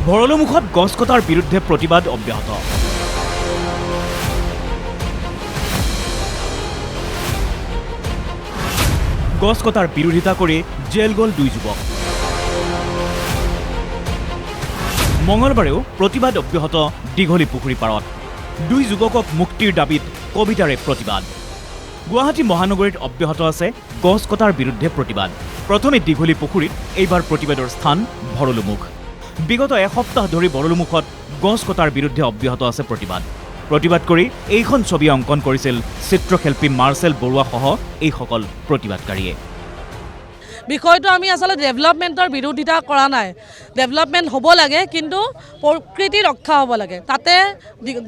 ভৰলুমুখত গছ কটাৰ বিৰুদ্ধে প্ৰতিবাদ অব্যাহত। গছ কটাৰ বিৰোধিতা কৰি জেল গ'ল 2 যুৱক। মঙলবাৰেও প্ৰতিবাদ অব্যাহত দীঘলী পুখুৰী পাৰত। 2 যুৱকক মুক্তিৰ দাবীত কবিতাৰে প্ৰতিবাদ। গুৱাহাটী মহানগৰীত অব্যাহত আছে গছ কটাৰ বিৰুদ্ধে প্ৰতিবাদ। প্ৰথমে দীঘলী পুখুৰীত, এইবাৰ প্ৰতিবাদৰ স্থান ভৰলুমুখ। বিগত এসপ্তাহ ধৰি ভৰলুমুখত গছ কটাৰ বিৰুদ্ধে অব্যাহত আছে প্ৰতিবাদ। প্ৰতিবাদ কৰি এইখন ছবি অংকন কৰিছিল চিত্ৰশিল্পী মাৰ্চেল বৰুৱাসহ এইসকল প্ৰতিবাদকাৰীয়ে। বিষয়টো আমি আসলে ডেভেলপমেণ্টৰ বিৰোধিতা কৰা নাই। ডেভেলপমেণ্ট হ'ব লাগে, কিন্তু প্ৰকৃতি ৰক্ষা হ'ব লাগে। তাতে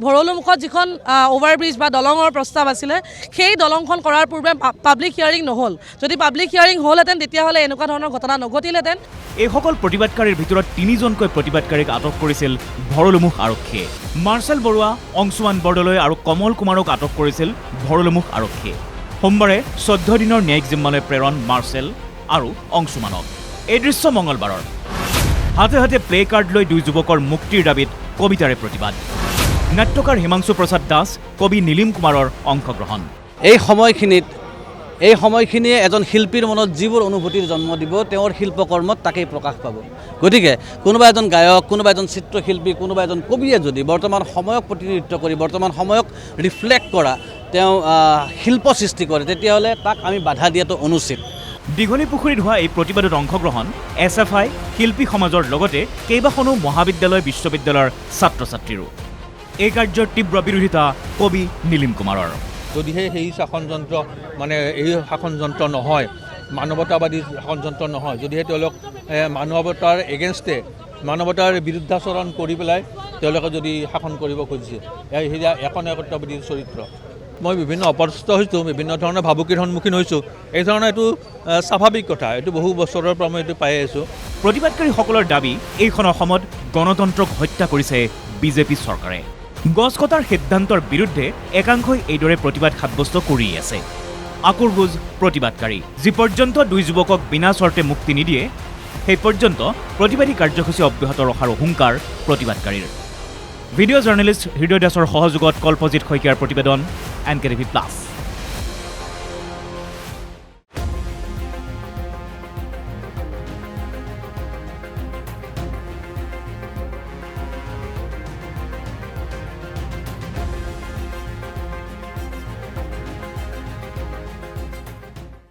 ভৰলুমুখত যিখন অভাৰব্ৰিজ বা দলঙৰ প্ৰস্তাৱ আছিলে, সেই দলংখন কৰাৰ পূৰ্বে পাব্লিক হিয়াৰিং নহ'ল। যদি পাব্লিক হিয়াৰিং হ'লহেঁতেন তেতিয়াহ'লে এনেকুৱা ধৰণৰ ঘটনা নঘটিলহেঁতেন। এইসকল প্ৰতিবাদকাৰীৰ ভিতৰত 3জনকৈ প্ৰতিবাদকাৰীক আটক কৰিছিল ভৰলুমুখ আৰক্ষীয়ে। মাৰ্চেল বৰুৱা, অংশুমান বৰদলৈ আৰু কমল কুমাৰক আটক কৰিছিল ভৰলুমুখ আৰক্ষীয়ে। সোমবাৰে 14 দিনৰ ন্যায়িক জিম্মালৈ প্ৰেৰণ মাৰ্চেল আৰু অংশুমানক। এই দৃশ্য মঙলবাৰৰ। হাতে হাতে প্লে কাৰ্ড লৈ 2 যুৱকৰ মুক্তিৰ দাবীত কবিতাৰে প্ৰতিবাদ। নাট্যকাৰ হিমাংশু প্ৰসাদ দাস, কবি নীলিম কুমাৰৰ অংশগ্ৰহণ। এই সময়খিনিয়ে এজন শিল্পীৰ মনত যিবোৰ অনুভূতিৰ জন্ম দিব, তেওঁৰ শিল্পকৰ্মত তাকেই প্ৰকাশ পাব। গতিকে কোনোবা এজন গায়ক, কোনোবা এজন চিত্ৰশিল্পী, কোনোবা এজন কবিয়ে যদি বৰ্তমান সময়ক প্ৰতিনিধিত্ব কৰি, বৰ্তমান সময়ক ৰিফ্লেক্ট কৰা তেওঁ শিল্প সৃষ্টি কৰে, তেতিয়াহ'লে তাক আমি বাধা দিয়াটো অনুচিত। দীঘলী পুখুৰীত হোৱা এই প্ৰতিবাদত অংশগ্ৰহণ SFI, শিল্পী সমাজৰ লগতে কেইবাখনো মহাবিদ্যালয়, বিশ্ববিদ্যালয়ৰ ছাত্ৰ ছাত্ৰীৰো। এই কাৰ্যৰ তীব্ৰ বিৰোধিতা কবি নীলিম কুমাৰৰ। যদিহে সেই শাসনযন্ত্ৰ এই শাসনযন্ত্ৰ নহয়, মানৱতাবাদী শাসনযন্ত্ৰ নহয়, যদিহে তেওঁলোক মানৱতাৰ এগেইনষ্টে, মানৱতাৰ বিৰুদ্ধাচৰণ কৰি পেলাই তেওঁলোকে যদি শাসন কৰিব খুজিছে, সেয়া একনায়কত্ববাদীৰ চৰিত্ৰ। মই বিভিন্ন অপদস্থ হৈছোঁ, বিভিন্ন ধৰণৰ ভাবুকিৰ সন্মুখীন হৈছোঁ। এই ধৰণৰ এইটো স্বাভাৱিক কথা, এইটো বহু বছৰৰ পৰা মই এইটো পাই আছোঁ। প্ৰতিবাদকাৰীসকলৰ দাবী, এইখন অসমত গণতন্ত্ৰক হত্যা কৰিছে বিজেপি চৰকাৰে। গছ কটাৰ সিদ্ধান্তৰ বিৰুদ্ধে একাংশই এইদৰে প্ৰতিবাদ সাব্যস্ত কৰি আছে। আকুৰগুজ প্ৰতিবাদকাৰী, যি পৰ্যন্ত 2 যুৱকক বিনা চৰ্তে মুক্তি নিদিয়ে, সেই পৰ্যন্ত প্ৰতিবাদী কাৰ্যসূচী অব্যাহত ৰখাৰ হুংকাৰ প্ৰতিবাদকাৰীৰ। ভিডিঅ' জাৰ্নেলিষ্ট হৃদয় দাসৰ সহযোগত কল্পজিৎ শইকীয়াৰ প্ৰতিবেদন, NKTV+।